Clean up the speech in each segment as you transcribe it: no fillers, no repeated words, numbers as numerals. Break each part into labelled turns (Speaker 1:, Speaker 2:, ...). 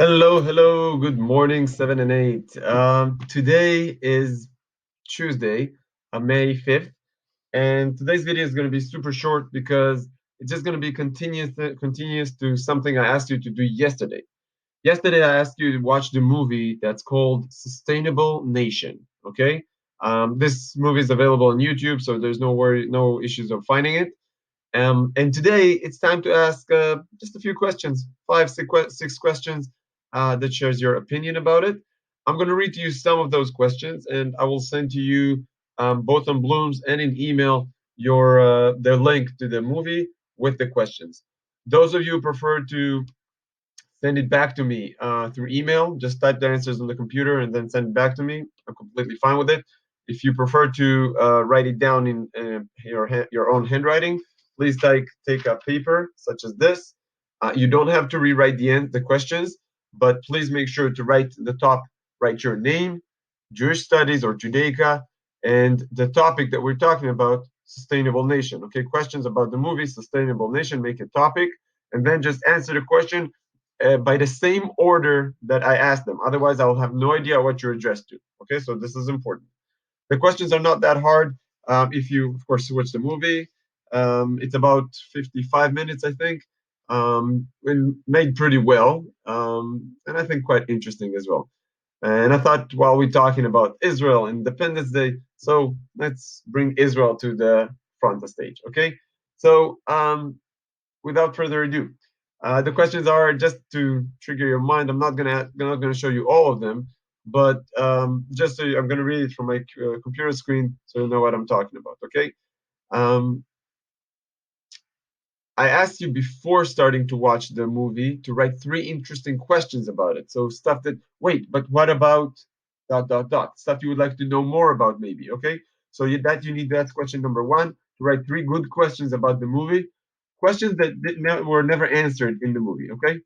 Speaker 1: Hello, hello, good morning, 7 and 8. Today is Tuesday, May 5th, and today's video is going to be super short because it's just going to be continuous to something I asked you to do yesterday. Yesterday, I asked you to watch the movie that's called Sustainable Nation. Okay, this movie is available on YouTube, so there's no issues of finding it. And today it's time to ask just a few questions, six questions that shares your opinion about it. I'm going to read to you some of those questions, and I will send to you both on Blooms and in email the link to the movie with the questions. Those of you who prefer to send it back to me through email, just type the answers on the computer and then send it back to me. I'm completely fine with it. If you prefer to write it down in your own handwriting, please take a paper such as this. You don't have to rewrite the questions, but please make sure to write the top, write your name, Jewish studies or Judaica, and the topic that we're talking about, sustainable nation. Okay, questions about the movie, sustainable nation, make a topic, and then just answer the question by the same order that I asked them. Otherwise, I will have no idea what you're addressed to. Okay, so this is important. The questions are not that hard. If you, of course, watch the movie, it's about 55 minutes, I think, and made pretty well, and I think quite interesting as well. And I thought while we're talking about Israel Independence Day, so let's bring Israel to the front of stage. Okay, so without further ado, the questions are just to trigger your mind. I'm not gonna show you all of them, but just so I'm gonna read it from my computer screen so you know what I'm talking about. Okay. Um, I asked you before starting to watch the movie to write three interesting questions about it. So stuff that wait, but what about dot dot dot stuff you would like to know more about maybe. Okay. So you need that's question number one to write three good questions about the movie, questions that were never answered in the movie. Okay.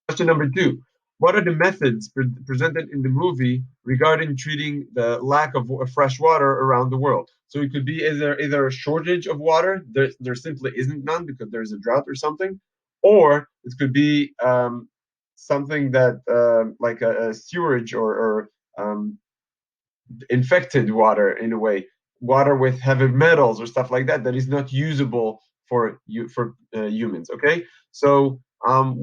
Speaker 1: Question number two: what are the methods presented in the movie regarding treating the lack of fresh water around the world? So it could be either a shortage of water, there simply isn't none because there's a drought or something, or it could be something that like a sewerage or infected water in a way, water with heavy metals or stuff like that that is not usable for humans. Okay, so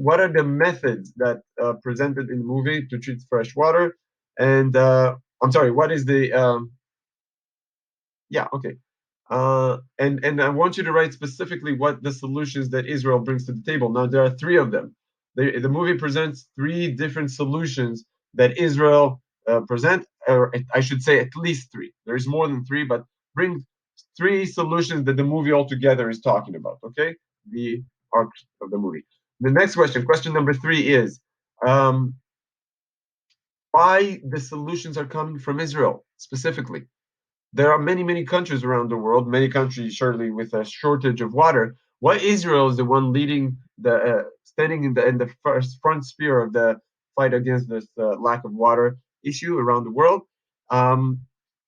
Speaker 1: what are the methods that presented in the movie to treat fresh water? And I'm sorry, what is the yeah, okay. And I want you to write specifically what the solutions that Israel brings to the table. Now there are three of them. The movie presents three different solutions that Israel present, or I should say at least three. There is more than three, but bring three solutions that the movie altogether is talking about. Okay, the arc of the movie. The next question, question number three, is um, why the solutions are coming from Israel specifically. There are many, many countries around the world, many countries surely with a shortage of water. Why Israel is the one leading standing in the first front sphere of the fight against this lack of water issue around the world? Um,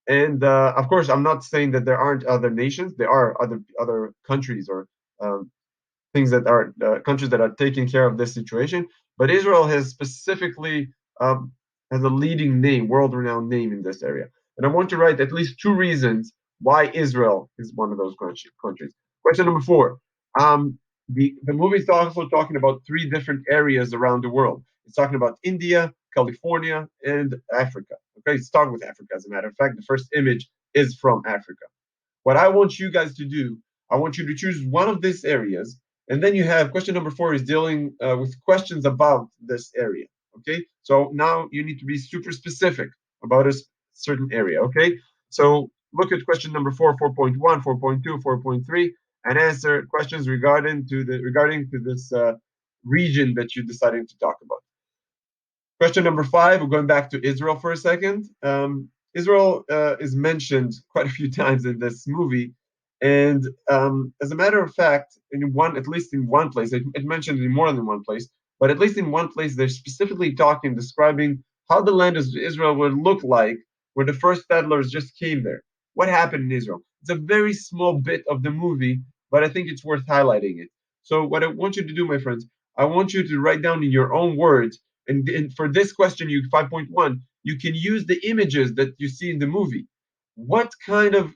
Speaker 1: and of course, I'm not saying that there aren't other nations. There are other countries or um, things that are countries that are taking care of this situation. But Israel has specifically um, has a leading name, world-renowned name in this area. And I want to write at least two reasons why Israel is one of those countries. Question number four. The movie is also talking about three different areas around the world. It's talking about India, California, and Africa. Okay, it's starting with Africa, as a matter of fact. The first image is from Africa. What I want you guys to do, I want you to choose one of these areas, and then you have question number four is dealing with questions about this area. Okay, so now you need to be super specific about a certain area. Okay, so look at question number four, 4.1, 4.2, 4.3, and answer questions regarding to this region that you're deciding to talk about. Question number five, we're going back to Israel for a second. Israel is mentioned quite a few times in this movie. And as a matter of fact, at least in one place, it mentioned in more than one place, but at least in one place, they're specifically describing how the land of Israel would look like when the first settlers just came there. What happened in Israel? It's a very small bit of the movie, but I think it's worth highlighting it. So what I want you to do, my friends, I want you to write down in your own words. And for this question, you 5.1, you can use the images that you see in the movie. What kind of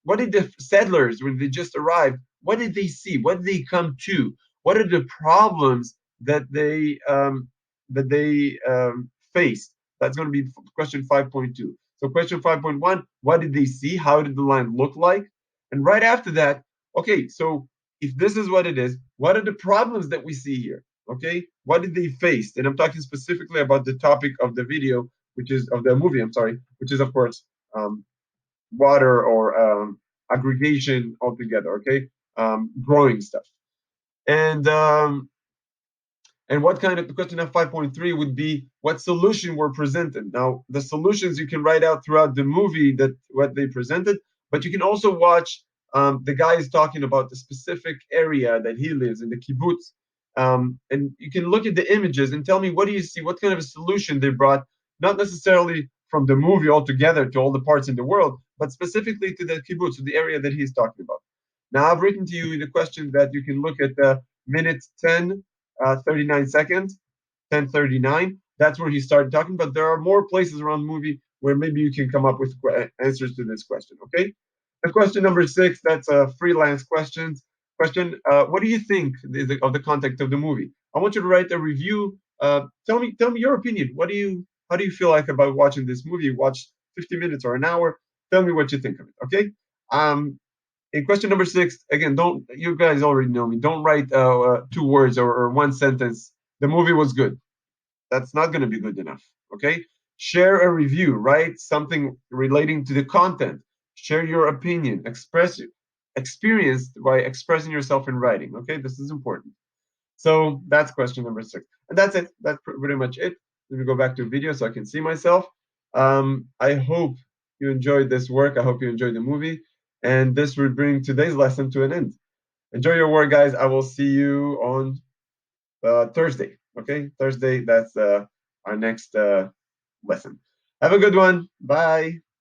Speaker 1: what did the settlers when they just arrived? What did they see? What did they come to? What are the problems that they faced? That's going to be question 5.2. So question 5.1, what did they see? How did the line look like? And right after that, okay, so if this is what it is, what are the problems that we see here? Okay, what did they face? And I'm talking specifically about the topic of the video, which is of the movie. I'm sorry, which is of course water or aggregation altogether. Okay, growing stuff. And and what kind of the question of 5.3 would be what solution were presented. Now, the solutions you can write out throughout the movie that what they presented, but you can also watch the guy is talking about the specific area that he lives in, the kibbutz. And you can look at the images and tell me what do you see, what kind of a solution they brought, not necessarily from the movie altogether to all the parts in the world, but specifically to the kibbutz, to the area that he's talking about. Now, I've written to you in the question that you can look at the minute 10 39 seconds, 10:39. That's where he started talking. But there are more places around the movie where maybe you can come up with answers to this question. Okay. And question number 6. That's a freelance questions question. What do you think of the content of the movie? I want you to write a review. Tell me your opinion. How do you feel like about watching this movie? You watched 50 minutes or an hour. Tell me what you think of it. Okay. In question number 6, again, don't you guys already know me? Don't write 2 words or one sentence. The movie was good. That's not going to be good enough. Okay. Share a review. Write something relating to the content. Share your opinion. Express experience by expressing yourself in writing. Okay. This is important. So that's question number 6, and that's it. That's pretty much it. Let me go back to video so I can see myself. I hope you enjoyed this work. I hope you enjoyed the movie, and this will bring today's lesson to an end. Enjoy your work, guys. I will see you on Thursday. Okay, Thursday. That's our next lesson. Have a good one. Bye.